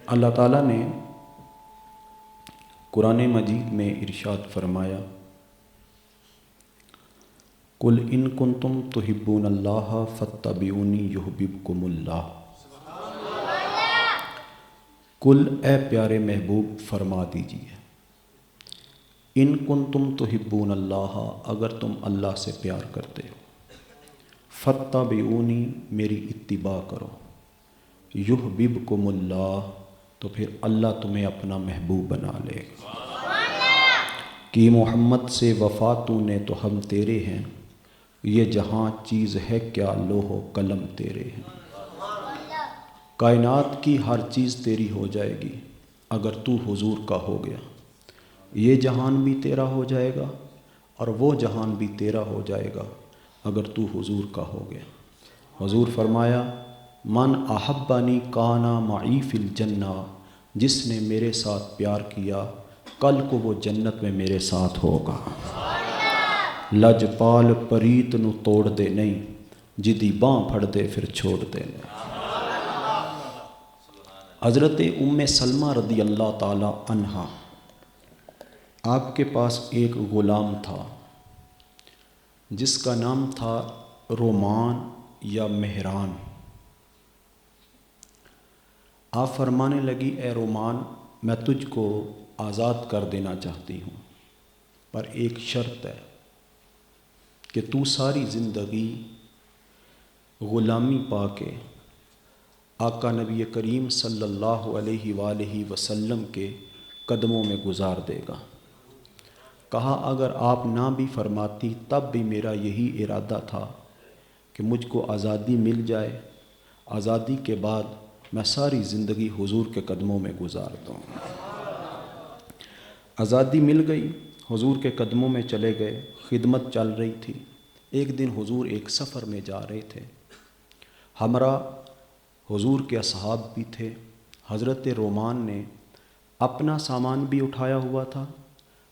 اللہ تعالیٰ نے قرآن مجید میں ارشاد فرمایا، قل ان کنتم تحبون اللہ فاتبعونی یحببکم اللہ۔ قل اے پیارے محبوب فرما دیجیے، ان کنتم تحبون اللہ، اگر تم اللہ سے پیار کرتے ہو، فاتبعونی میری اتباع کرو، یحببکم اللہ تو پھر اللہ تمہیں اپنا محبوب بنا لے گا۔ کہ محمد سے وفا تو نے تو ہم تیرے ہیں، یہ جہاں چیز ہے کیا لوح و قلم تیرے ہیں۔ کائنات کی ہر چیز تیری ہو جائے گی اگر تو حضور کا ہو گیا، یہ جہان بھی تیرا ہو جائے گا اور وہ جہان بھی تیرا ہو جائے گا اگر تو حضور کا ہو گیا۔ حضور فرمایا، من احبنی کان معی فی الجنہ، جس نے میرے ساتھ پیار کیا کل کو وہ جنت میں میرے ساتھ ہوگا۔ لجپال پریت نو توڑ دے نہیں، جدی باں پھڑ دے پھر چھوڑ دے نہیں۔ حضرت ام سلمہ رضی اللہ تعالی عنہا، آپ کے پاس ایک غلام تھا جس کا نام تھا رومان یا مہران۔ آپ فرمانے لگی، اے رومان، میں تجھ کو آزاد کر دینا چاہتی ہوں، پر ایک شرط ہے کہ تو ساری زندگی غلامی پا کے آقا نبی کریم صلی اللہ علیہ وآلہ وسلم کے قدموں میں گزار دے گا۔ کہا اگر آپ نہ بھی فرماتی تب بھی میرا یہی ارادہ تھا کہ مجھ کو آزادی مل جائے، آزادی کے بعد میں ساری زندگی حضور کے قدموں میں گزار دوں۔ آزادی مل گئی، حضور کے قدموں میں چلے گئے، خدمت چل رہی تھی۔ ایک دن حضور ایک سفر میں جا رہے تھے، ہمراہ حضور کے اصحاب بھی تھے۔ حضرت رومان نے اپنا سامان بھی اٹھایا ہوا تھا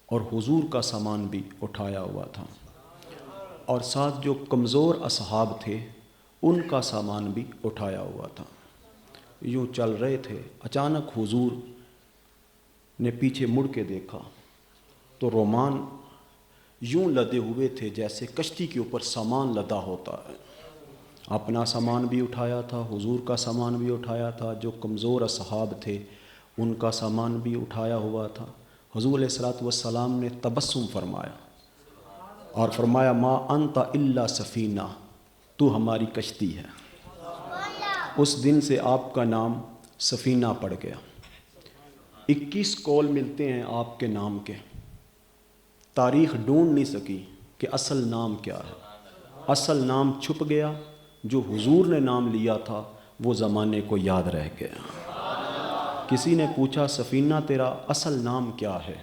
اور حضور کا سامان بھی اٹھایا ہوا تھا، اور ساتھ جو کمزور اصحاب تھے ان کا سامان بھی اٹھایا ہوا تھا۔ یوں چل رہے تھے، اچانک حضور نے پیچھے مڑ کے دیکھا تو رومان یوں لدے ہوئے تھے جیسے کشتی کے اوپر سامان لدا ہوتا ہے۔ اپنا سامان بھی اٹھایا تھا، حضور کا سامان بھی اٹھایا تھا، جو کمزور اصحاب تھے ان کا سامان بھی اٹھایا ہوا تھا۔ حضور علیہ الصلوۃ والسلام نے تبسم فرمایا اور فرمایا، ما انت الا سفینہ، تو ہماری کشتی ہے۔ اس دن سے آپ کا نام سفینہ پڑ گیا۔ 21 قول ملتے ہیں آپ کے نام کے، تاریخ ڈھونڈ نہیں سکی کہ اصل نام کیا ہے۔ اصل نام چھپ گیا، جو حضور نے نام لیا تھا وہ زمانے کو یاد رہ گیا۔ کسی نے پوچھا، سفینہ تیرا اصل نام کیا ہے؟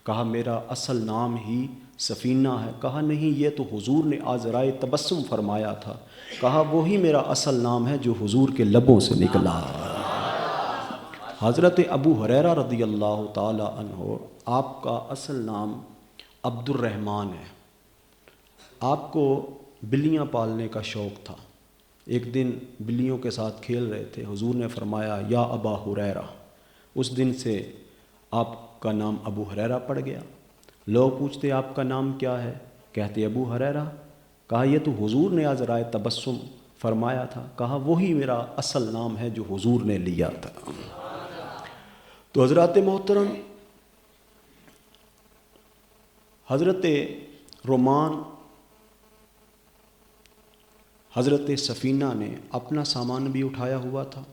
کہا میرا اصل نام ہی سفینہ ہے۔ کہا نہیں، یہ تو حضور نے آج رائے تبسم فرمایا تھا۔ کہا وہی میرا اصل نام ہے جو حضور کے لبوں سے نکلا۔ حضرت ابو ہریرہ رضی اللہ تعالی عنہ، آپ کا اصل نام عبد الرحمن ہے۔ آپ کو بلیاں پالنے کا شوق تھا۔ ایک دن بلیوں کے ساتھ کھیل رہے تھے، حضور نے فرمایا یا ابا ہریرہ۔ اس دن سے آپ کا نام ابو ہریرہ پڑ گیا۔ لوگ پوچھتے آپ کا نام کیا ہے؟ کہتے ابو ہریرہ۔ کہا یہ تو حضور نے آج رائے تبسم فرمایا تھا۔ کہا وہی میرا اصل نام ہے جو حضور نے لیا تھا۔ تو حضرات محترم، حضرت رومان، حضرت سفینہ نے اپنا سامان بھی اٹھایا ہوا تھا،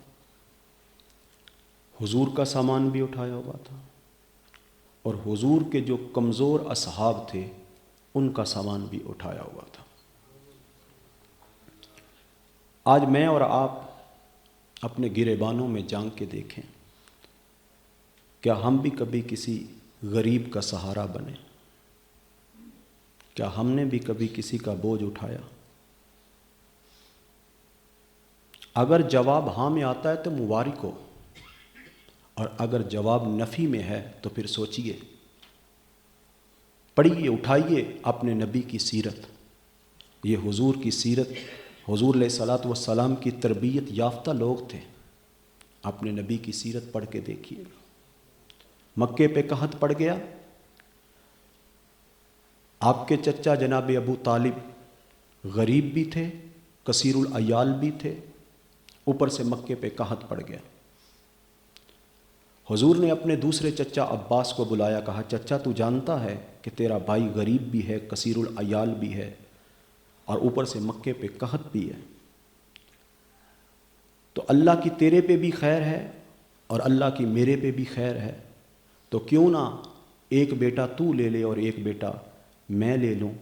حضور کا سامان بھی اٹھایا ہوا تھا، اور حضور کے جو کمزور اصحاب تھے ان کا سامان بھی اٹھایا ہوا تھا۔ آج میں اور آپ اپنے گریبانوں میں جھانک کے دیکھیں، کیا ہم بھی کبھی کسی غریب کا سہارا بنے؟ کیا ہم نے بھی کبھی کسی کا بوجھ اٹھایا؟ اگر جواب ہاں میں آتا ہے تو مبارک ہو، اور اگر جواب نفی میں ہے تو پھر سوچئے، پڑھیے، اٹھائیے اپنے نبی کی سیرت۔ یہ حضور کی سیرت، حضور علیہ الصلوۃ والسلام کی تربیت یافتہ لوگ تھے، اپنے نبی کی سیرت پڑھ کے دیکھیے. مکے پہ قحط پڑ گیا. آپ کے چچا جناب ابو طالب غریب بھی تھے, کثیر العیال بھی تھے, اوپر سے مکے پہ قحط پڑ گیا. حضور نے اپنے دوسرے چچا عباس کو بلایا, کہا چچا تو جانتا ہے کہ تیرا بھائی غریب بھی ہے, کثیر العیال بھی ہے, اور اوپر سے مکے پہ قحط بھی ہے, تو اللہ کی تیرے پہ بھی خیر ہے اور اللہ کی میرے پہ بھی خیر ہے, تو کیوں نہ ایک بیٹا تو لے لے اور ایک بیٹا میں لے لوں,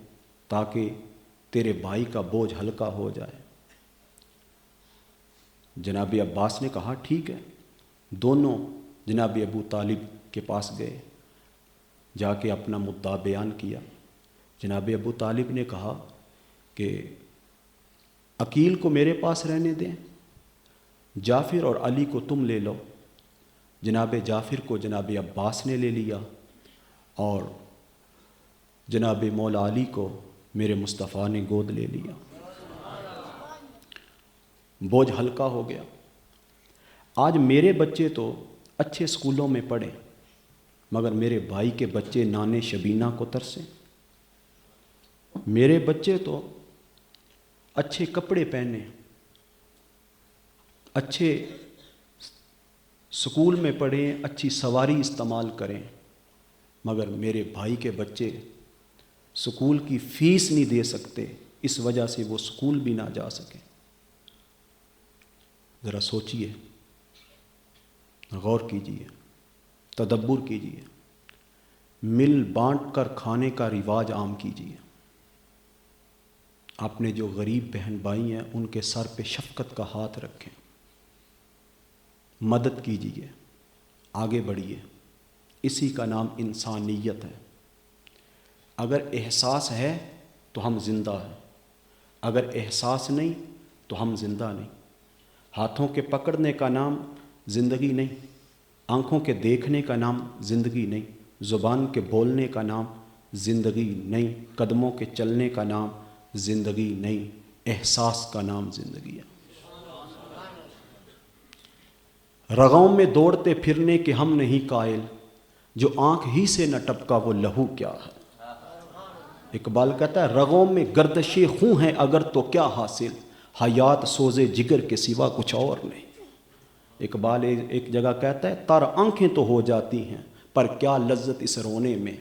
تاکہ تیرے بھائی کا بوجھ ہلکا ہو جائے. جناب عباس نے کہا ٹھیک ہے. دونوں جناب ابو طالب کے پاس گئے, جا کے اپنا مدعا بیان کیا. جناب ابو طالب نے کہا کہ عقیل کو میرے پاس رہنے دیں, جعفر اور علی کو تم لے لو. جناب جعفر کو جناب عباس نے لے لیا اور جناب مولا علی کو میرے مصطفیٰ نے گود لے لیا. بوجھ ہلکا ہو گیا. آج میرے بچے تو اچھے اسکولوں میں پڑھیں, مگر میرے بھائی کے بچے نانے شبینہ کو ترسیں. میرے بچے تو اچھے کپڑے پہنیں, اچھے اسکول میں پڑھیں, اچھی سواری استعمال کریں, مگر میرے بھائی کے بچے اسکول کی فیس نہیں دے سکتے, اس وجہ سے وہ اسکول بھی نہ جا سکیں. ذرا سوچئے, غور کیجئے, تدبر کیجئے, مل بانٹ کر کھانے کا رواج عام کیجئے. اپنے جو غریب بہن بھائی ہیں ان کے سر پہ شفقت کا ہاتھ رکھیں, مدد کیجئے, آگے بڑھیے. اسی کا نام انسانیت ہے. اگر احساس ہے تو ہم زندہ ہیں, اگر احساس نہیں تو ہم زندہ نہیں. ہاتھوں کے پکڑنے کا نام زندگی نہیں, آنکھوں کے دیکھنے کا نام زندگی نہیں, زبان کے بولنے کا نام زندگی نہیں, قدموں کے چلنے کا نام زندگی نہیں, احساس کا نام زندگی ہے. رگوں میں دوڑتے پھرنے کے ہم نہیں قائل, جو آنکھ ہی سے نہ ٹپکا وہ لہو کیا ہے. اقبال کہتا ہے رگوں میں گردش خون ہے اگر تو کیا حاصل, حیات سوزے جگر کے سوا کچھ اور نہیں. اقبال ایک جگہ کہتا ہے تر آنکھیں تو ہو جاتی ہیں پر کیا لذت اس رونے میں,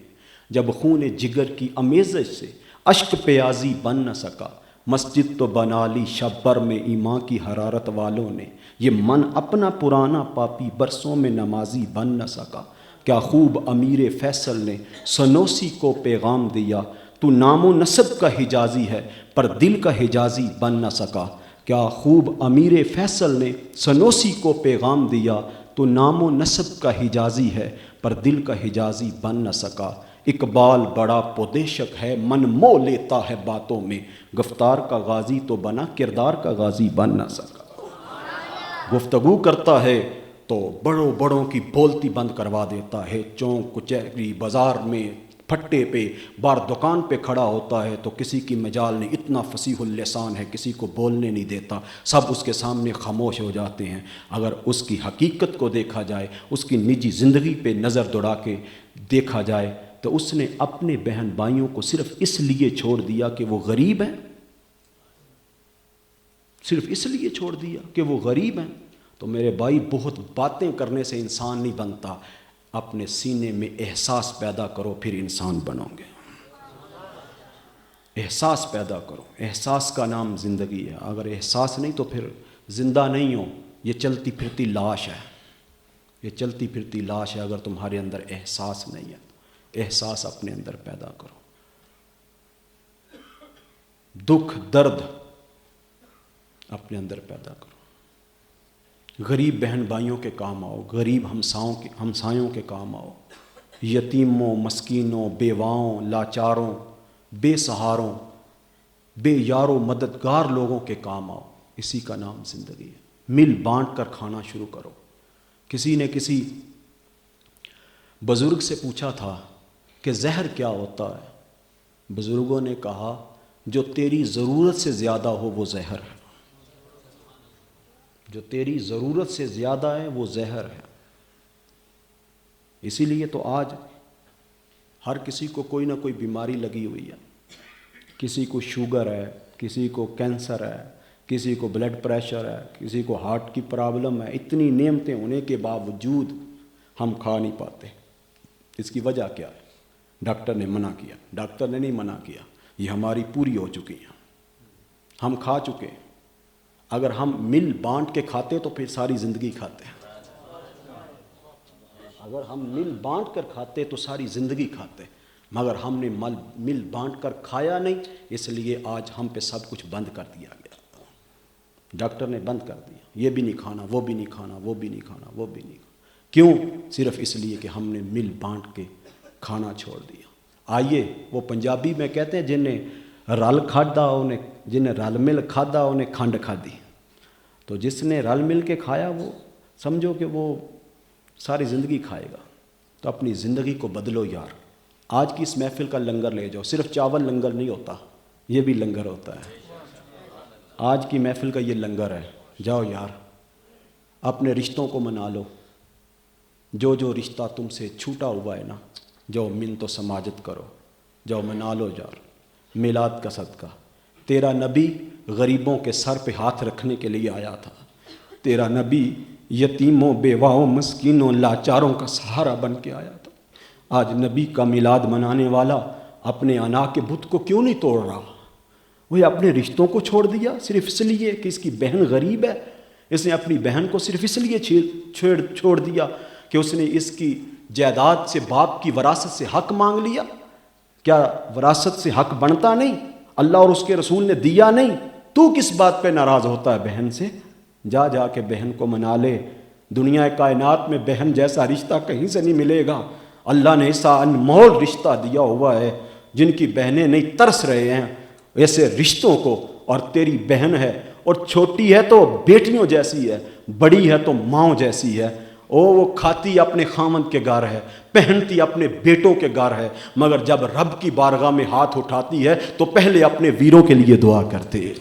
جب خون جگر کی امیزش سے اشک پیازی بن نہ سکا. مسجد تو بنا لی شب بر میں ایمان کی حرارت والوں نے, یہ من اپنا پرانا پاپی برسوں میں نمازی بن نہ سکا. کیا خوب امیر فیصل نے سنوسی کو پیغام دیا, تو نام و نسب کا حجازی ہے پر دل کا حجازی بن نہ سکا. کیا خوب امیر فیصل نے سنوسی کو پیغام دیا, تو نام و نسب کا حجازی ہے پر دل کا حجازی بن نہ سکا. اقبال بڑا پودیشک ہے من مو لیتا ہے باتوں میں, گفتار کا غازی تو بنا کردار کا غازی بن نہ سکا. گفتگو کرتا ہے تو بڑوں بڑوں کی بولتی بند کروا دیتا ہے, چونک کچہری بازار میں پھٹے پہ بار دکان پہ کھڑا ہوتا ہے تو کسی کی مجال نہیں, اتنا فصیح اللسان ہے کسی کو بولنے نہیں دیتا, سب اس کے سامنے خاموش ہو جاتے ہیں. اگر اس کی حقیقت کو دیکھا جائے, اس کی نجی زندگی پہ نظر دوڑا کے دیکھا جائے, تو اس نے اپنے بہن بھائیوں کو صرف اس لیے چھوڑ دیا کہ وہ غریب ہیں, صرف اس لیے چھوڑ دیا کہ وہ غریب ہیں. تو میرے بھائی بہت باتیں کرنے سے انسان نہیں بنتا, اپنے سینے میں احساس پیدا کرو پھر انسان بنو گے. احساس پیدا کرو, احساس کا نام زندگی ہے. اگر احساس نہیں تو پھر زندہ نہیں ہو, یہ چلتی پھرتی لاش ہے, یہ چلتی پھرتی لاش ہے. اگر تمہارے اندر احساس نہیں ہے, احساس اپنے اندر پیدا کرو. دکھ درد اپنے اندر پیدا کرو. غریب بہن بھائیوں کے کام آؤ, غریب ہمسایوں کے کام آؤ, یتیموں مسکینوں بیواؤں لاچاروں بے سہاروں بے یاروں مددگار لوگوں کے کام آؤ. اسی کا نام زندگی ہے. مل بانٹ کر کھانا شروع کرو. کسی نے کسی بزرگ سے پوچھا تھا کہ زہر کیا ہوتا ہے, بزرگوں نے کہا جو تیری ضرورت سے زیادہ ہو وہ زہر ہے. جو تیری ضرورت سے زیادہ ہے وہ زہر ہے۔ اسی لیے تو آج ہر کسی کو کوئی نہ کوئی بیماری لگی ہوئی ہے، کسی کو شوگر ہے، کسی کو کینسر ہے، کسی کو بلڈ پریشر ہے، کسی کو ہارٹ کی پرابلم ہے۔ اتنی نعمتیں ہونے کے باوجود ہم کھا نہیں پاتے۔ اس کی وجہ کیا ہے؟ ڈاکٹر نے منع کیا؟ ڈاکٹر نے نہیں منع کیا، یہ ہماری پوری ہو چکی ہیں، ہم کھا چکے ہیں۔ اگر ہم مل بانٹ کے کھاتے تو پھر ساری زندگی کھاتے ہیں۔ اگر ہم مل بانٹ کر کھاتے تو ساری زندگی کھاتے، مگر ہم نے مل بانٹ کر کھایا نہیں، اس لیے آج ہم پہ سب کچھ بند کر دیا گیا۔ ڈاکٹر نے بند کر دیا، یہ بھی نہیں کھانا، وہ بھی نہیں کھانا، وہ بھی نہیں کھانا، وہ بھی نہیں کھانا۔ کیوں؟ صرف اس لیے کہ ہم نے مل بانٹ کے کھانا چھوڑ دیا۔ آئیے، وہ پنجابی میں کہتے ہیں جنہیں رل کھادا جنہیں رل مل کھادا انہیں کھنڈ کھادی۔ تو جس نے رل مل کے کھایا وہ سمجھو کہ وہ ساری زندگی کھائے گا۔ تو اپنی زندگی کو بدلو یار۔ آج کی اس محفل کا لنگر لے جاؤ، صرف چاول لنگر نہیں ہوتا، یہ بھی لنگر ہوتا ہے۔ آج کی محفل کا یہ لنگر ہے۔ جاؤ یار، اپنے رشتوں کو منا لو، جو رشتہ تم سے چھوٹا ہوا ہے نا، جاؤ منت و سماجت کرو، جاؤ منا لو یار۔ میلاد کا صدقہ، تیرا نبی غریبوں کے سر پہ ہاتھ رکھنے کے لیے آیا تھا، تیرا نبی یتیموں، بیواؤں، مسکینوں، لاچاروں کا سہارا بن کے آیا تھا۔ آج نبی کا میلاد منانے والا اپنے انا کے بت کو کیوں نہیں توڑ رہا؟ وہ اپنے رشتوں کو چھوڑ دیا صرف اس لیے کہ اس کی بہن غریب ہے۔ اس نے اپنی بہن کو صرف اس لیے چھوڑ دیا کہ اس نے اس کی جائیداد سے، باپ کی وراثت سے حق مانگ لیا۔ کیا وراثت سے حق بنتا نہیں؟ اللہ اور اس کے رسول نے دیا نہیں؟ تو کس بات پہ ناراض ہوتا ہے بہن سے؟ جا کے بہن کو منا لے۔ دنیا کائنات میں بہن جیسا رشتہ کہیں سے نہیں ملے گا۔ اللہ نے ایسا انمول رشتہ دیا ہوا ہے، جن کی بہنیں نہیں ترس رہے ہیں ایسے رشتوں کو۔ اور تیری بہن ہے، اور چھوٹی ہے تو بیٹیوں جیسی ہے، بڑی ہے تو ماؤں جیسی ہے۔ وہ کھاتی اپنے خامند کے گھر ہے، پہنتی اپنے بیٹوں کے گھر ہے، مگر جب رب کی بارگاہ میں ہاتھ اٹھاتی ہے تو پہلے اپنے ویروں کے لیے دعا کرتے ہے،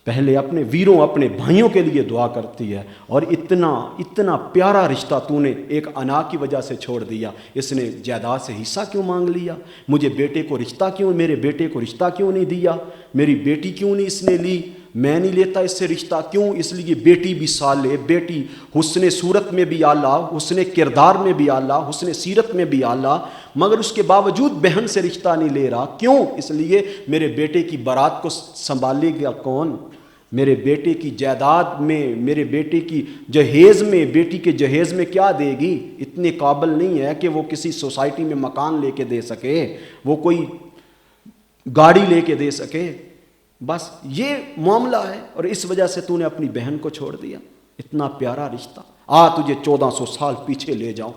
پہلے اپنے ویروں، اپنے بھائیوں کے لیے دعا کرتی ہے۔ اور اتنا پیارا رشتہ تو نے ایک انا کی وجہ سے چھوڑ دیا۔ اس نے جائیداد سے حصہ کیوں مانگ لیا؟ میرے بیٹے کو رشتہ کیوں نہیں دیا؟ میری بیٹی کیوں نہیں اس نے لی؟ میں نہیں لیتا اس سے رشتہ، کیوں؟ اس لیے بیٹی بھی صالح، بیٹی حسن صورت میں بھی اعلیٰ، حسن کردار میں بھی اعلیٰ، حسن سیرت میں بھی اعلیٰ، مگر اس کے باوجود بہن سے رشتہ نہیں لے رہا۔ کیوں؟ اس لیے میرے بیٹے کی بارات کو سنبھالے گا کون؟ میرے بیٹے کی جائیداد میں، میرے بیٹے کی جہیز میں، بیٹی کے جہیز میں کیا دے گی؟ اتنے قابل نہیں ہے کہ وہ کسی سوسائٹی میں مکان لے کے دے سکے، وہ کوئی گاڑی لے کے دے سکے۔ بس یہ معاملہ ہے، اور اس وجہ سے تو نے اپنی بہن کو چھوڑ دیا۔ اتنا پیارا رشتہ۔ تجھے 1400 سال پیچھے لے جاؤں،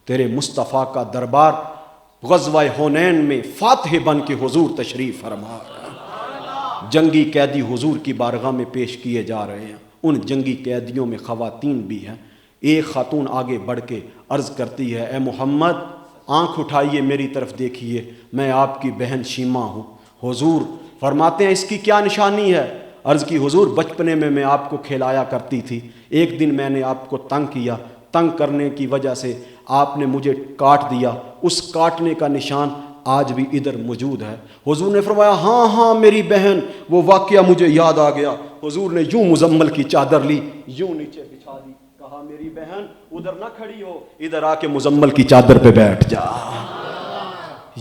تیرے مصطفیٰ کا دربار غزوہ حنین میں فاتح بن کے حضور تشریف فرما، جنگی قیدی حضور کی بارگاہ میں پیش کیے جا رہے ہیں۔ ان جنگی قیدیوں میں خواتین بھی ہیں۔ ایک خاتون آگے بڑھ کے عرض کرتی ہے، اے محمد، آنکھ اٹھائیے، میری طرف دیکھیے، میں آپ کی بہن شیما ہوں۔ حضور فرماتے ہیں، اس کی کیا نشانی ہے؟ عرض کی، حضور بچپنے میں آپ کو کھلایا کرتی تھی، ایک دن میں نے آپ کو تنگ کیا، تنگ کرنے کی وجہ سے آپ نے مجھے کاٹ دیا، اس کاٹنے کا نشان آج بھی ادھر موجود ہے۔ حضور نے فرمایا، ہاں میری بہن، وہ واقعہ مجھے یاد آ گیا۔ حضور نے یوں مزمل کی چادر لی، یوں نیچے بچھا دی، کہا میری بہن ادھر نہ کھڑی ہو، ادھر آ کے مزمل کی چادر پہ بیٹھ جا۔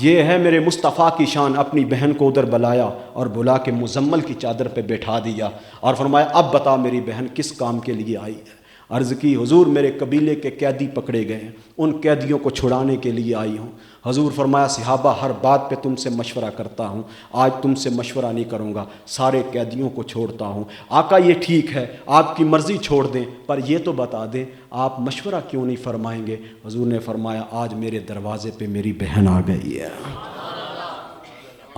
یہ ہے میرے مصطفیٰ کی شان۔ اپنی بہن کو ادھر بلایا اور بلا کے مزمل کی چادر پہ بیٹھا دیا، اور فرمایا، اب بتا میری بہن کس کام کے لیے آئی ہے؟ عرض کی، حضور میرے قبیلے کے قیدی پکڑے گئے ہیں، ان قیدیوں کو چھڑانے کے لیے آئی ہوں۔ حضور فرمایا، صحابہ ہر بات پہ تم سے مشورہ کرتا ہوں، آج تم سے مشورہ نہیں کروں گا، سارے قیدیوں کو چھوڑتا ہوں۔ آقا یہ ٹھیک ہے، آپ کی مرضی چھوڑ دیں، پر یہ تو بتا دیں آپ مشورہ کیوں نہیں فرمائیں گے؟ حضور نے فرمایا، آج میرے دروازے پہ میری بہن آ گئی ہے،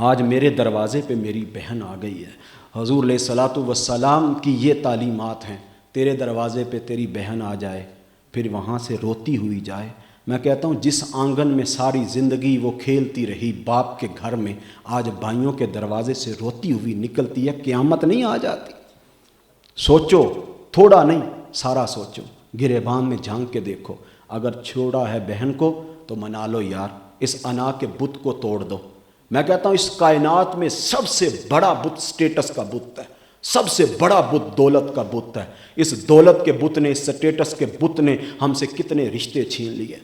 آج میرے دروازے پہ میری بہن آ گئی ہے۔ حضور علیہ الصلاۃ والسلام کی یہ تعلیمات ہیں، تیرے دروازے پہ تیری بہن آ جائے، پھر وہاں سے روتی ہوئی جائے۔ میں کہتا ہوں، جس آنگن میں ساری زندگی وہ کھیلتی رہی باپ کے گھر میں، آج بھائیوں کے دروازے سے روتی ہوئی نکلتی ہے، قیامت نہیں آ جاتی؟ سوچو، تھوڑا نہیں سارا سوچو، گریبان میں جھانک کے دیکھو، اگر چھوڑا ہے بہن کو تو منا لو یار، اس انا کے بت کو توڑ دو۔ میں کہتا ہوں اس کائنات میں سب سے بڑا بت سٹیٹس کا بت ہے، سب سے بڑا بت دولت کا بت ہے۔ اس دولت کے بت نے، اس سٹیٹس کے بت نے ہم سے کتنے رشتے چھین لیے،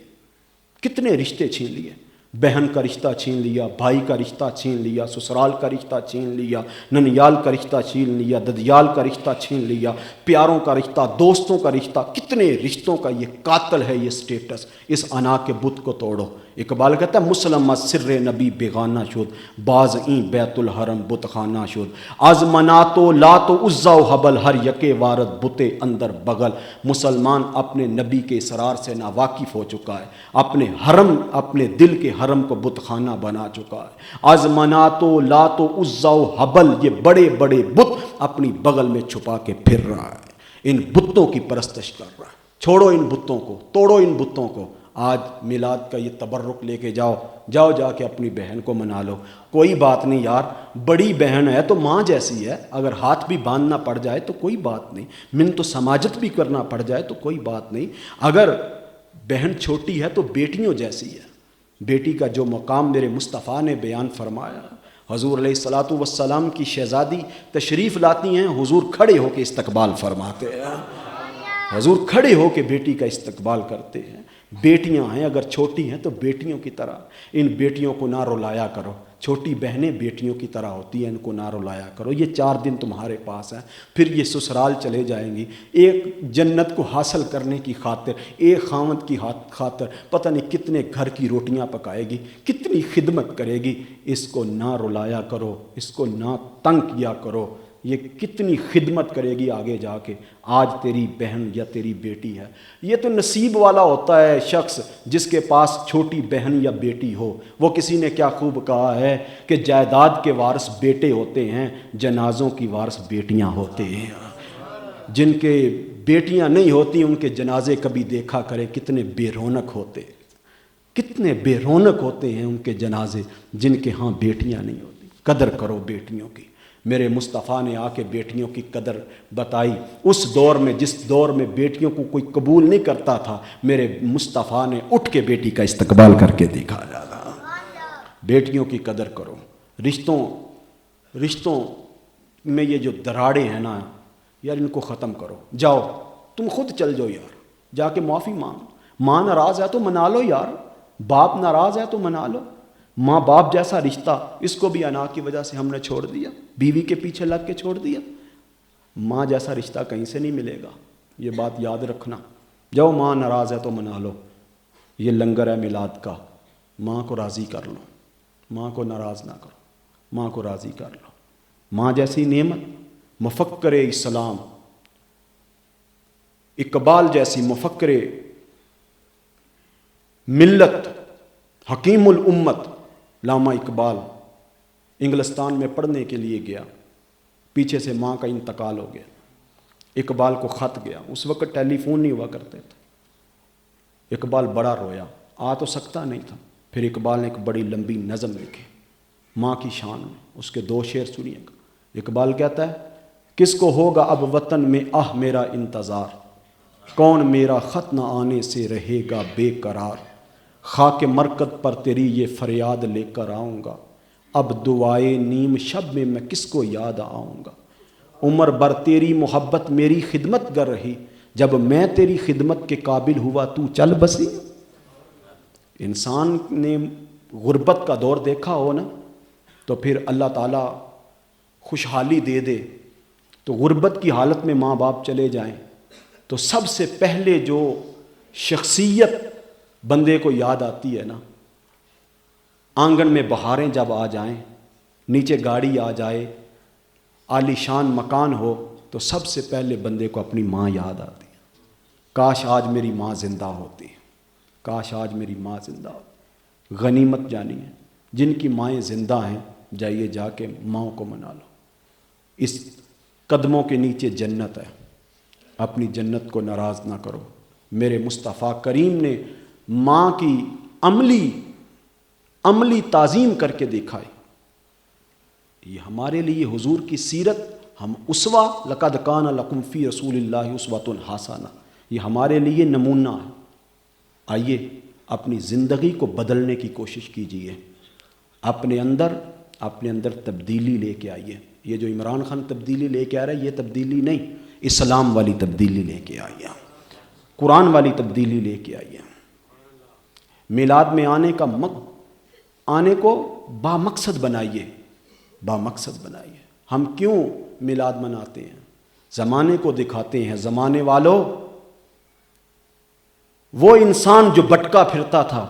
کتنے رشتے چھین لیے۔ بہن کا رشتہ چھین لیا، بھائی کا رشتہ چھین لیا، سسرال کا رشتہ چھین لیا، ننیال کا رشتہ چھین لیا، ددیال کا رشتہ چھین لیا، پیاروں کا رشتہ، دوستوں کا رشتہ، کتنے رشتوں کا یہ قاتل ہے یہ سٹیٹس۔ اس انا کے بت کو توڑو۔ اقبال کہتا ہے مسلمہ سر نبی بیگانہ شد، باز این بیت الحرم بت خانہ شد، از مناتو لاتو عزا و حبل ہر یکے وارد بتے اندر بغل۔ مسلمان اپنے نبی کے اسرار سے ناواقف ہو چکا ہے، اپنے حرم، اپنے دل کے حرم کو بت خانہ بنا چکا ہے۔ از مناتو لاتو عزا و حبل، یہ بڑے بڑے بت اپنی بغل میں چھپا کے پھر رہا ہے، ان بتوں کی پرستش کر رہا ہے۔ چھوڑو ان بتوں کو، توڑو ان بتوں کو۔ آج میلاد کا یہ تبرک لے کے جاؤ، جاؤ جا کے اپنی بہن کو منا لو۔ کوئی بات نہیں یار، بڑی بہن ہے تو ماں جیسی ہے، اگر ہاتھ بھی باندھنا پڑ جائے تو کوئی بات نہیں، منت و سماجت بھی کرنا پڑ جائے تو کوئی بات نہیں۔ اگر بہن چھوٹی ہے تو بیٹیوں جیسی ہے۔ بیٹی کا جو مقام میرے مصطفیٰ نے بیان فرمایا، حضور علیہ الصلاۃ والسلام کی شہزادی تشریف لاتی ہیں، حضور کھڑے ہو کے استقبال فرماتے ہیں، حضور کھڑے ہو کے بیٹی کا استقبال کرتے ہیں۔ بیٹیاں ہیں، اگر چھوٹی ہیں تو بیٹیوں کی طرح، ان بیٹیوں کو نہ رلایا کرو۔ چھوٹی بہنیں بیٹیوں کی طرح ہوتی ہیں، ان کو نہ رلایا کرو۔ یہ 4 دن تمہارے پاس ہیں، پھر یہ سسرال چلے جائیں گی۔ ایک جنت کو حاصل کرنے کی خاطر، ایک خاوند کی خاطر پتہ نہیں کتنے گھر کی روٹیاں پکائے گی، کتنی خدمت کرے گی۔ اس کو نہ رلایا کرو، اس کو نہ تنگ کیا کرو، یہ کتنی خدمت کرے گی آگے جا کے۔ آج تیری بہن یا تیری بیٹی ہے، یہ تو نصیب والا ہوتا ہے شخص جس کے پاس چھوٹی بہن یا بیٹی ہو۔ وہ کسی نے کیا خوب کہا ہے کہ جائیداد کے وارث بیٹے ہوتے ہیں، جنازوں کی وارث بیٹیاں ہوتے ہیں۔ جن کے بیٹیاں نہیں ہوتی ان کے جنازے کبھی دیکھا کریں، کتنے بے رونق ہوتے، کتنے بے رونق ہوتے ہیں ان کے جنازے جن کے ہاں بیٹیاں نہیں ہوتی۔ قدر کرو بیٹیوں کی۔ میرے مصطفیٰ نے آ کے بیٹیوں کی قدر بتائی۔ اس دور میں، جس دور میں بیٹیوں کو کوئی قبول نہیں کرتا تھا، میرے مصطفیٰ نے اٹھ کے بیٹی کا استقبال کر کے دکھایا تھا۔ بیٹیوں کی قدر کرو۔ رشتوں میں یہ جو دراڑیں ہیں نا یار، ان کو ختم کرو۔ جاؤ تم خود چل جاؤ یار، جا کے معافی مانگو۔ ماں ناراض ہے تو منا لو یار، باپ ناراض ہے تو منا لو۔ ماں باپ جیسا رشتہ اس کو بھی انا کی وجہ سے ہم نے چھوڑ دیا، بیوی کے پیچھے لگ کے چھوڑ دیا۔ ماں جیسا رشتہ کہیں سے نہیں ملے گا، یہ بات یاد رکھنا۔ جاؤ، ماں ناراض ہے تو منا لو، یہ لنگر ہے میلاد کا، ماں کو راضی کر لو، ماں کو ناراض نہ کرو، ماں کو راضی کر لو۔ ماں جیسی نعمت، مفکر اسلام اقبال جیسی مفکر ملت، حکیم الامت علامہ اقبال انگلستان میں پڑھنے کے لیے گیا، پیچھے سے ماں کا انتقال ہو گیا۔ اقبال کو خط گیا، اس وقت ٹیلی فون نہیں ہوا کرتے تھے۔ اقبال بڑا رویا، آ تو سکتا نہیں تھا۔ پھر اقبال نے ایک بڑی لمبی نظم لکھی ماں کی شان میں، اس کے 2 شعر سنیے گا۔ اقبال کہتا ہے، کس کو ہوگا اب وطن میں آہ میرا انتظار، کون میرا خط نہ آنے سے رہے گا بے قرار، خاک مرکز پر تیری یہ فریاد لے کر آؤں گا، اب دعائے نیم شب میں میں کس کو یاد آؤں گا، عمر بر تیری محبت میری خدمت گر رہی، جب میں تیری خدمت کے قابل ہوا تو چل بسی۔ انسان نے غربت کا دور دیکھا ہو نا، تو پھر اللہ تعالیٰ خوشحالی دے دے، تو غربت کی حالت میں ماں باپ چلے جائیں تو سب سے پہلے جو شخصیت بندے کو یاد آتی ہے نا، آنگن میں بہاریں جب آ جائیں، نیچے گاڑی آ جائے، عالی شان مکان ہو، تو سب سے پہلے بندے کو اپنی ماں یاد آتی ہے۔ کاش آج میری ماں زندہ ہوتی، کاش آج میری ماں زندہ ہوتی۔ غنیمت جانی ہے، جن کی مائیں زندہ ہیں جائیے جا کے ماں کو منا لو۔ اس قدموں کے نیچے جنت ہے، اپنی جنت کو ناراض نہ کرو۔ میرے مصطفیٰ کریم نے ماں کی عملی تعظیم کر کے دکھائی۔ یہ ہمارے لیے حضور کی سیرت ہم اسوہ لقد کان لکم فی رسول اللہ اسوۃ حسنہ، یہ ہمارے لیے نمونہ ہے۔ آئیے اپنی زندگی کو بدلنے کی کوشش کیجیے، اپنے اندر تبدیلی لے کے آئیے۔ یہ جو عمران خان تبدیلی لے کے آ رہا ہے، یہ تبدیلی نہیں، اسلام والی تبدیلی لے کے آئیے، قرآن والی تبدیلی لے کے آئیے۔ میلاد میں آنے کو بامقصد بنائیے، بامقصد بنائیے۔ ہم کیوں میلاد مناتے ہیں؟ زمانے کو دکھاتے ہیں، زمانے والوں، وہ انسان جو بٹکا پھرتا تھا،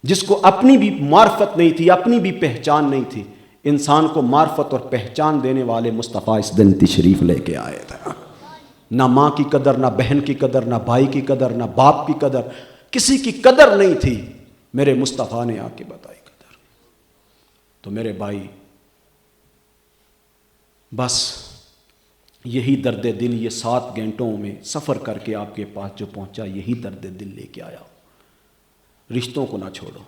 جس کو اپنی بھی معرفت نہیں تھی، اپنی بھی پہچان نہیں تھی، انسان کو معرفت اور پہچان دینے والے مصطفیٰ اس دن تشریف لے کے آئے تھے۔ نہ ماں کی قدر، نہ بہن کی قدر، نہ بھائی کی قدر، نہ باپ کی قدر، کسی کی قدر نہیں تھی، میرے مصطفیٰ نے آ کے بتائی قدر۔ تو میرے بھائی، بس یہی درد دل، یہ 7 گھنٹوں میں سفر کر کے آپ کے پاس جو پہنچا، یہی درد دل لے کے آیا۔ رشتوں کو نہ چھوڑو،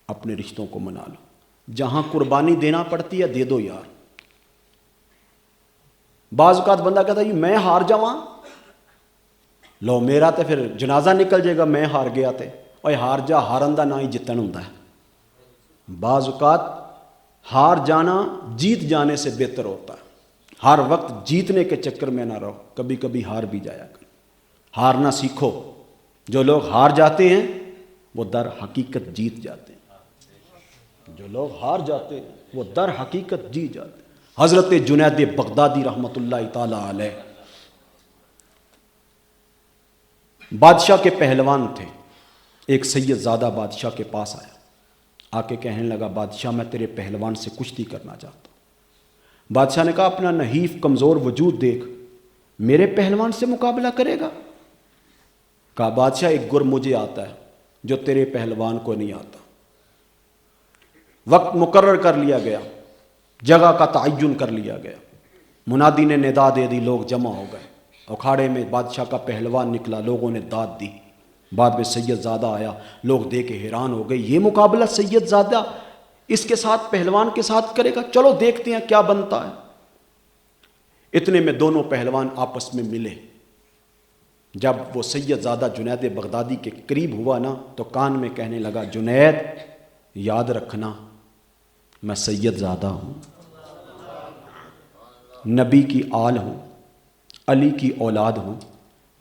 اپنے رشتوں کو منا لو، جہاں قربانی دینا پڑتی ہے دے دو یار۔ بعض اوقات بندہ کہتا ہے میں ہار جاواں، لو میرا تے پھر جنازہ نکل جائے گا، میں ہار گیا تے، اوے ہار جا، ہارن دا نہ ہی جتن ہوندا ہے۔ بعض اوقات ہار جانا جیت جانے سے بہتر ہوتا ہے۔ ہر وقت جیتنے کے چکر میں نہ رہو، کبھی کبھی ہار بھی جایا کرو، ہارنا سیکھو۔ جو لوگ ہار جاتے ہیں وہ در حقیقت جیت جاتے ہیں، جو لوگ ہار جاتے ہیں وہ در حقیقت جیت جاتے ہیں۔ حضرت جنید بغدادی رحمۃ اللہ تعالی علیہ بادشاہ کے پہلوان تھے۔ ایک سید زادہ بادشاہ کے پاس آیا، آ کے کہنے لگا بادشاہ میں تیرے پہلوان سے کشتی کرنا چاہتا ہوں۔ بادشاہ نے کہا اپنا نحیف کمزور وجود دیکھ، میرے پہلوان سے مقابلہ کرے گا؟ کہا بادشاہ ایک گر مجھے آتا ہے جو تیرے پہلوان کو نہیں آتا۔ وقت مقرر کر لیا گیا، جگہ کا تعین کر لیا گیا، منادی نے ندا دے دی، لوگ جمع ہو گئے، اکھاڑے میں بادشاہ کا پہلوان نکلا، لوگوں نے داد دی۔ بعد میں سید زادہ آیا، لوگ دیکھ کے حیران ہو گئے، یہ مقابلہ سید زادہ اس کے ساتھ پہلوان کے ساتھ کرے گا، چلو دیکھتے ہیں کیا بنتا ہے۔ اتنے میں دونوں پہلوان آپس میں ملے۔ جب وہ سید زادہ جنید بغدادی کے قریب ہوا نا تو کان میں کہنے لگا جنید یاد رکھنا میں سید زادہ ہوں، نبی کی آل ہوں، علی کی اولاد ہوں،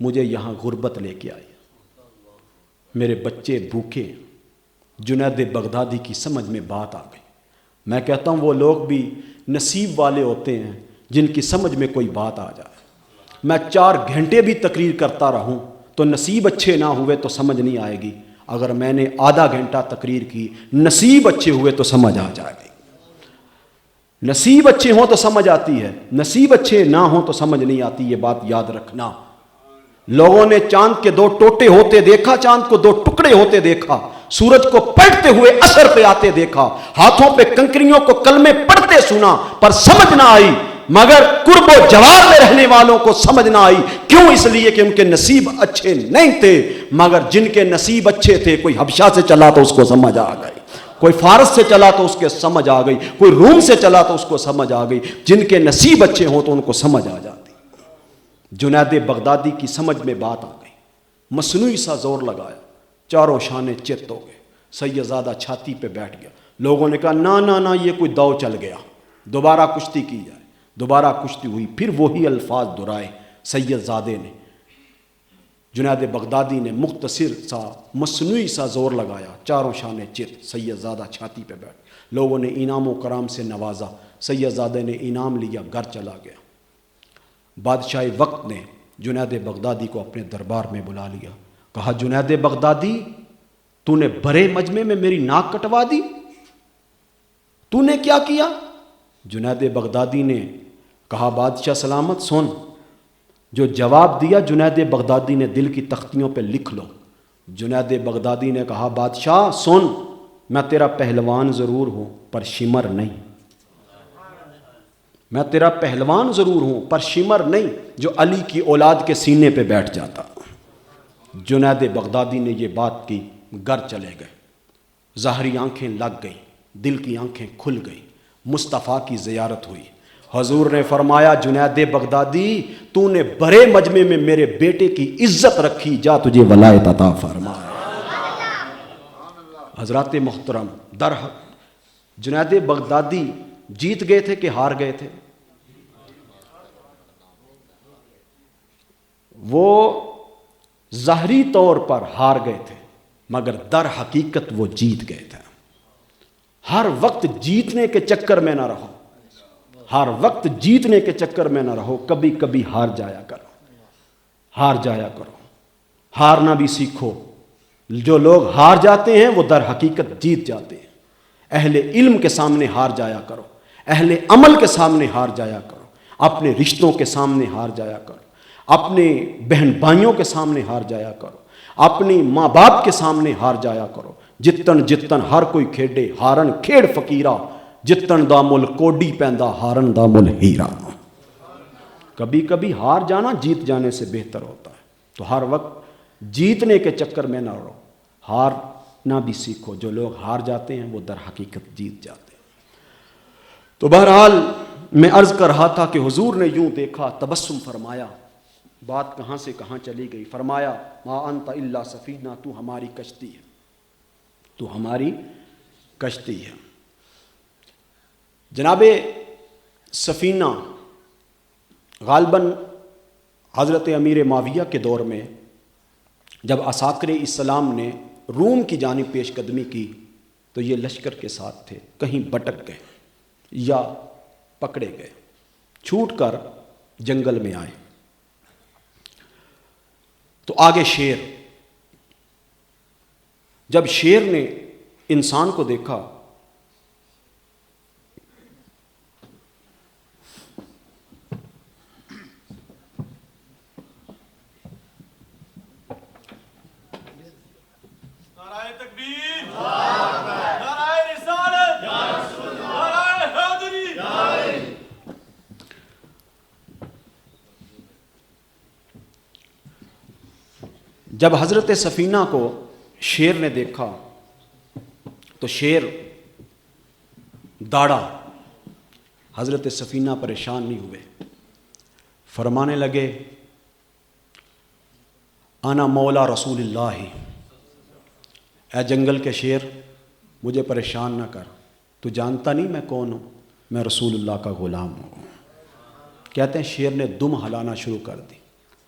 مجھے یہاں غربت لے کے آئی، میرے بچے بھوکے ہیں۔ جنید بغدادی کی سمجھ میں بات آ گئی۔ میں کہتا ہوں وہ لوگ بھی نصیب والے ہوتے ہیں جن کی سمجھ میں کوئی بات آ جائے۔ میں 4 گھنٹے بھی تقریر کرتا رہوں تو نصیب اچھے نہ ہوئے تو سمجھ نہیں آئے گی، اگر میں نے آدھا گھنٹہ تقریر کی نصیب اچھے ہوئے تو سمجھ آ جائے گی۔ نصیب اچھے ہوں تو سمجھ آتی ہے، نصیب اچھے نہ ہوں تو سمجھ نہیں آتی، یہ بات یاد رکھنا۔ لوگوں نے چاند کے 2 ٹوٹے ہوتے دیکھا، چاند کو 2 ٹکڑے ہوتے دیکھا، سورج کو پلٹتے ہوئے اثر پہ آتے دیکھا، ہاتھوں پہ کنکریوں کو کلمے پڑھتے سنا پر سمجھ نہ آئی، مگر قرب و جوار میں رہنے والوں کو سمجھ نہ آئی۔ کیوں؟ اس لیے کہ ان کے نصیب اچھے نہیں تھے، مگر جن کے نصیب اچھے تھے، کوئی حبشہ سے چلا تو اس کو سمجھ آ گئی، کوئی فارس سے چلا تو اس کے سمجھ آ گئی، کوئی روم سے چلا تو اس کو سمجھ آ گئی۔ جن کے نصیب اچھے ہوں تو ان کو سمجھ آ جاتی۔ جنید بغدادی کی سمجھ میں بات آ گئی، مصنوعی سا زور لگایا، چاروں شانے چت ہو گئے۔ سید زادہ چھاتی پہ بیٹھ گیا، لوگوں نے کہا نہ یہ کوئی داؤ چل گیا، دوبارہ کشتی کی جائے۔ دوبارہ کشتی ہوئی، پھر وہی الفاظ دہرائے سید زادے نے۔ جنید بغدادی نے مختصر سا مصنوعی سا زور لگایا، چاروں شانے چت، سید زادہ چھاتی پہ بیٹھ، لوگوں نے انعام و کرام سے نوازا، سید زادے نے انعام لیا، گھر چلا گیا۔ بادشاہ وقت نے جنید بغدادی کو اپنے دربار میں بلا لیا، کہا جنید بغدادی تو نے بڑے مجمع میں میری ناک کٹوا دی، تو نے کیا کیا؟ جنید بغدادی نے کہا بادشاہ سلامت سن، جو جواب دیا جنید بغدادی نے دل کی تختیوں پہ لکھ لو۔ جنید بغدادی نے کہا بادشاہ سن، میں تیرا پہلوان ضرور ہوں پر شمر نہیں، میں تیرا پہلوان ضرور ہوں پر شمر نہیں جو علی کی اولاد کے سینے پہ بیٹھ جاتا۔ جنید بغدادی نے یہ بات کی، گھر چلے گئے، ظاہری آنکھیں لگ گئیں، دل کی آنکھیں کھل گئیں، مصطفیٰ کی زیارت ہوئی، حضور نے فرمایا جنید بغدادی تو نے بڑے مجمع میں میرے بیٹے کی عزت رکھی، جا تجھے ولایت عطا فرمایا۔ حضرات محترم، جنید بغدادی جیت گئے تھے کہ ہار گئے تھے؟ وہ ظاہری طور پر ہار گئے تھے مگر در حقیقت وہ جیت گئے تھے۔ ہر وقت جیتنے کے چکر میں نہ رہو، ہر وقت جیتنے کے چکر میں نہ رہو، کبھی کبھی ہار جایا کرو، ہار جایا کرو، ہارنا بھی سیکھو۔ جو لوگ ہار جاتے ہیں وہ در حقیقت جیت جاتے ہیں۔ اہل علم کے سامنے ہار جایا کرو، اہل عمل کے سامنے ہار جایا کرو، اپنے رشتوں کے سامنے ہار جایا کرو، اپنے بہن بھائیوں کے سامنے ہار جایا کرو، اپنی ماں باپ کے سامنے ہار جایا کرو۔ جتن جتن ہر کوئی کھیڈے ہارن کھیڑ فقیرہ، جتن دا مل کوڈی پیندا ہارن دا مل ہیرا۔ کبھی کبھی ہار جانا جیت جانے سے بہتر ہوتا ہے، تو ہر وقت جیتنے کے چکر میں نہ رہو، ہارنا بھی سیکھو۔ جو لوگ ہار جاتے ہیں وہ در حقیقت جیت جاتے ہیں۔ تو بہرحال میں عرض کر رہا تھا کہ حضور نے یوں دیکھا، تبسم فرمایا، بات کہاں سے کہاں چلی گئی، فرمایا ما انت الا سفینہ، تو ہماری کشتی ہے، تو ہماری کشتی ہے۔ جناب سفینہ غالباً حضرت امیر معاویہ کے دور میں جب عساکر اسلام نے روم کی جانب پیش قدمی کی تو یہ لشکر کے ساتھ تھے، کہیں بٹک گئے یا پکڑے گئے، چھوٹ کر جنگل میں آئے تو آگے شیر، جب شیر نے انسان کو دیکھا جب حضرت سفینہ کو شیر نے دیکھا تو شیر داڑا، حضرت سفینہ پریشان نہیں ہوئے، فرمانے لگے انا مولا رسول اللہ، اے جنگل کے شیر مجھے پریشان نہ کر، تو جانتا نہیں میں کون ہوں، میں رسول اللہ کا غلام ہوں۔ کہتے ہیں شیر نے دم ہلانا شروع کر دی،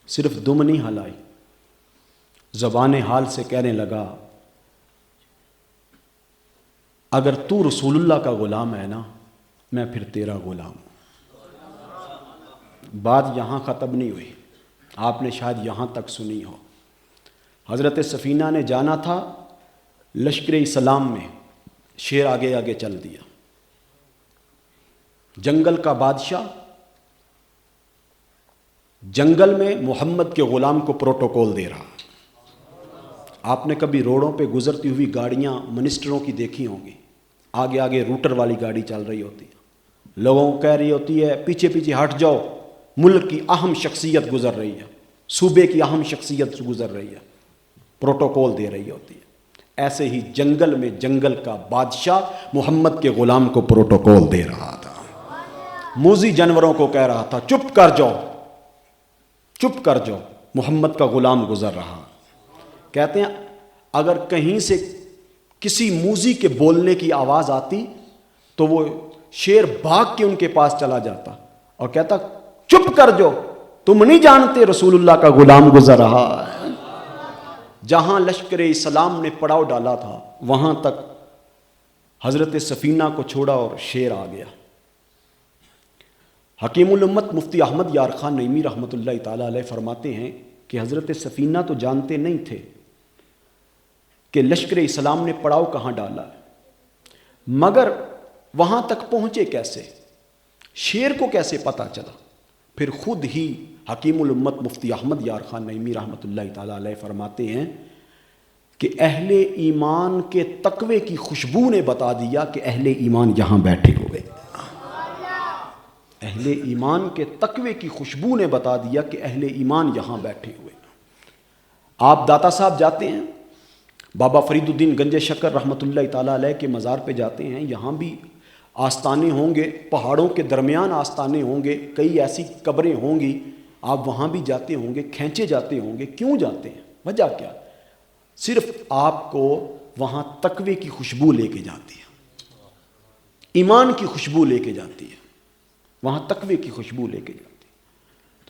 صرف دم نہیں ہلائی، زبان حال سے کہنے لگا اگر تو رسول اللہ کا غلام ہے نا میں پھر تیرا غلام ہوں۔ بات یہاں ختم نہیں ہوئی، آپ نے شاید یہاں تک سنی ہو۔ حضرت سفینہ نے جانا تھا لشکر اسلام میں، شیر آگے آگے چل دیا، جنگل کا بادشاہ جنگل میں محمد کے غلام کو پروٹوکول دے رہا۔ آپ نے کبھی روڈوں پہ گزرتی ہوئی گاڑیاں منسٹروں کی دیکھی ہوں گی، آگے آگے روٹر والی گاڑی چل رہی ہوتی ہے، لوگوں کو کہہ رہی ہوتی ہے پیچھے پیچھے ہٹ جاؤ، ملک کی اہم شخصیت گزر رہی ہے، صوبے کی اہم شخصیت گزر رہی ہے، پروٹوکول دے رہی ہوتی ہے۔ ایسے ہی جنگل میں جنگل کا بادشاہ محمد کے غلام کو پروٹوکول دے رہا تھا، موذی جانوروں کو کہہ رہا تھا چپ کر جاؤ، چپ کر جاؤ، محمد کا غلام گزر رہا۔ کہتے ہیں اگر کہیں سے کسی موذی کے بولنے کی آواز آتی تو وہ شیر بھاگ کے ان کے پاس چلا جاتا اور کہتا چپ کر جاؤ، تم نہیں جانتے رسول اللہ کا غلام گزر رہا ہے۔ جہاں لشکر اسلام نے پڑاؤ ڈالا تھا وہاں تک حضرت سفینہ کو چھوڑا اور شیر آ گیا۔ حکیم الامت مفتی احمد یار خان نعیمی رحمۃ اللہ تعالی علیہ فرماتے ہیں کہ حضرت سفینہ تو جانتے نہیں تھے کہ لشکر اسلام نے پڑاؤ کہاں ڈالا ہے، مگر وہاں تک پہنچے کیسے، شیر کو کیسے پتہ چلا؟ پھر خود ہی حکیم الامت مفتی احمد یار خان نعیمی رحمۃ اللہ تعالی علیہ فرماتے ہیں کہ اہل ایمان کے تقوی کی خوشبو نے بتا دیا کہ اہل ایمان یہاں بیٹھے ہوئے، اہل ایمان کے تقوی کی خوشبو نے بتا دیا کہ اہل ایمان یہاں بیٹھے ہوئے۔ آپ داتا صاحب جاتے ہیں، بابا فرید الدین گنج شکر رحمۃ اللہ تعالیٰ علیہ کے مزار پہ جاتے ہیں، یہاں بھی آستانے ہوں گے، پہاڑوں کے درمیان آستانے ہوں گے، کئی ایسی قبریں ہوں گی، آپ وہاں بھی جاتے ہوں گے، کھینچے جاتے ہوں گے. کیوں جاتے ہیں؟ وجہ کیا؟ صرف آپ کو وہاں تقوی کی خوشبو لے کے جاتی ہے، ایمان کی خوشبو لے کے جاتی ہے، وہاں تقوی کی خوشبو لے کے جاتی ہے.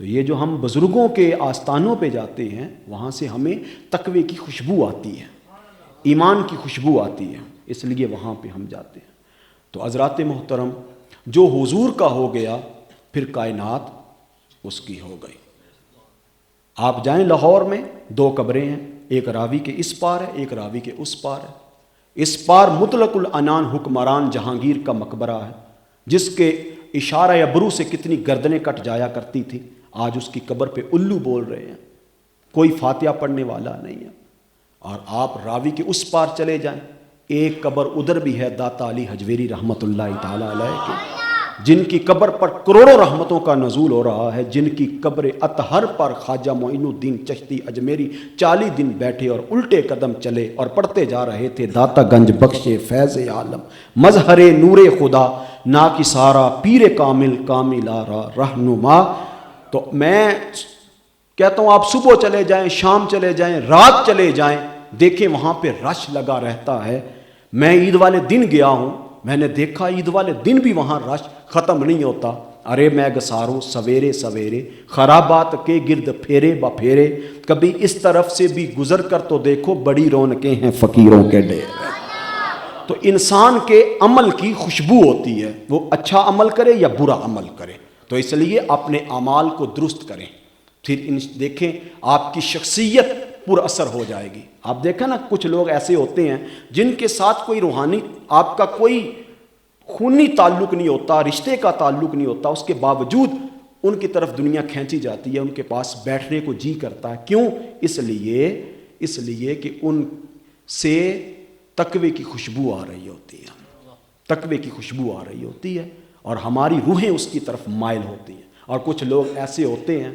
تو یہ جو ہم بزرگوں کے آستانوں پہ جاتے ہیں، وہاں سے ہمیں تقوی کی خوشبو آتی ہے، ایمان کی خوشبو آتی ہے، اس لیے وہاں پہ ہم جاتے ہیں. تو حضرات محترم، جو حضور کا ہو گیا پھر کائنات اس کی ہو گئی. آپ جائیں لاہور میں 2 قبریں ہیں، ایک راوی کے اس پار ہے، ایک راوی کے اس پار ہے. اس پار مطلق العنان حکمران جہانگیر کا مقبرہ ہے، جس کے اشارہ ابرو سے کتنی گردنیں کٹ جایا کرتی تھی. آج اس کی قبر پہ الو بول رہے ہیں، کوئی فاتحہ پڑھنے والا نہیں ہے. اور آپ راوی کے اس پار چلے جائیں، ایک قبر ادھر بھی ہے داتا علی حجویری رحمۃ اللہ تعالی علیہ کی، جن کی قبر پر کروڑوں رحمتوں کا نزول ہو رہا ہے، جن کی قبر اطہر پر خواجہ معین الدین چشتی اجمیری 40 دن بیٹھے اور الٹے قدم چلے اور پڑھتے جا رہے تھے: داتا گنج بخش فیض عالم، مظہر نور خدا، نا کی سارا پیر کامل کامل آرا رہنما. تو میں کہتا ہوں آپ صبح چلے جائیں، شام چلے جائیں، رات چلے جائیں، دیکھیں وہاں پہ رش لگا رہتا ہے. میں عید والے دن گیا ہوں، میں نے دیکھا عید والے دن بھی وہاں رش ختم نہیں ہوتا. ارے میں گساروں سویرے سویرے خرابات کے گرد پھیرے با پھیرے، کبھی اس طرف سے بھی گزر کر تو دیکھو، بڑی رونقیں ہیں فقیروں کے ڈیر. تو انسان کے عمل کی خوشبو ہوتی ہے، وہ اچھا عمل کرے یا برا عمل کرے. تو اس لیے اپنے اعمال کو درست کریں، پھر دیکھیں آپ کی شخصیت پر اثر ہو جائے گی. آپ دیکھیں نا، کچھ لوگ ایسے ہوتے ہیں جن کے ساتھ کوئی روحانی، آپ کا کوئی خونی تعلق نہیں ہوتا، رشتے کا تعلق نہیں ہوتا، اس کے باوجود ان کی طرف دنیا کھینچی جاتی ہے، ان کے پاس بیٹھنے کو جی کرتا ہے. کیوں؟ اس لیے کہ ان سے تقوی کی خوشبو آ رہی ہوتی ہے، تقوی کی خوشبو آ رہی ہوتی ہے، اور ہماری روحیں اس کی طرف مائل ہوتی ہیں. اور کچھ لوگ ایسے ہوتے ہیں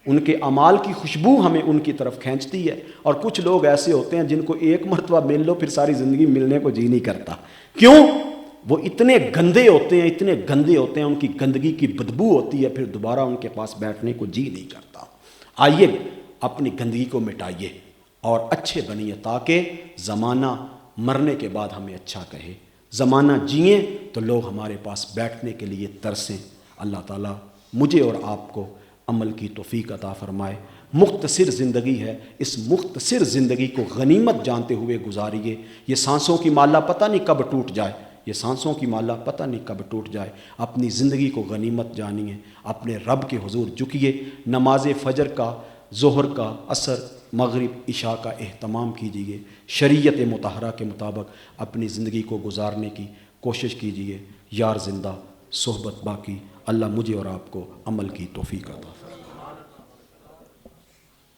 ان کے اعمال کی خوشبو ہمیں ان کی طرف کھینچتی ہے، اور کچھ لوگ ایسے ہوتے ہیں جن کو ایک مرتبہ مل لو پھر ساری زندگی ملنے کو جی نہیں کرتا. کیوں؟ وہ اتنے گندے ہوتے ہیں، اتنے گندے ہوتے ہیں، ان کی گندگی کی بدبو ہوتی ہے، پھر دوبارہ ان کے پاس بیٹھنے کو جی نہیں کرتا. آئیے اپنی گندگی کو مٹائیے اور اچھے بنیے، تاکہ زمانہ مرنے کے بعد ہمیں اچھا کہے. زمانہ جئیں تو لوگ ہمارے پاس بیٹھنے کے لیے ترسیں. اللہ تعالیٰ مجھے اور آپ کو عمل کی توفیق عطا فرمائے. مختصر زندگی ہے، اس مختصر زندگی کو غنیمت جانتے ہوئے گزاریے. یہ سانسوں کی مالا پتہ نہیں کب ٹوٹ جائے، یہ سانسوں کی مالا پتہ نہیں کب ٹوٹ جائے. اپنی زندگی کو غنیمت جانیے، اپنے رب کے حضور جھکیے، نماز فجر کا، ظہر کا، عصر، مغرب، عشاء کا اہتمام کیجیے، شریعت مطہرہ کے مطابق اپنی زندگی کو گزارنے کی کوشش کیجیے. یار زندہ صحبت باقی. اللہ مجھے اور آپ کو عمل کی توفیق عطا فرمائے.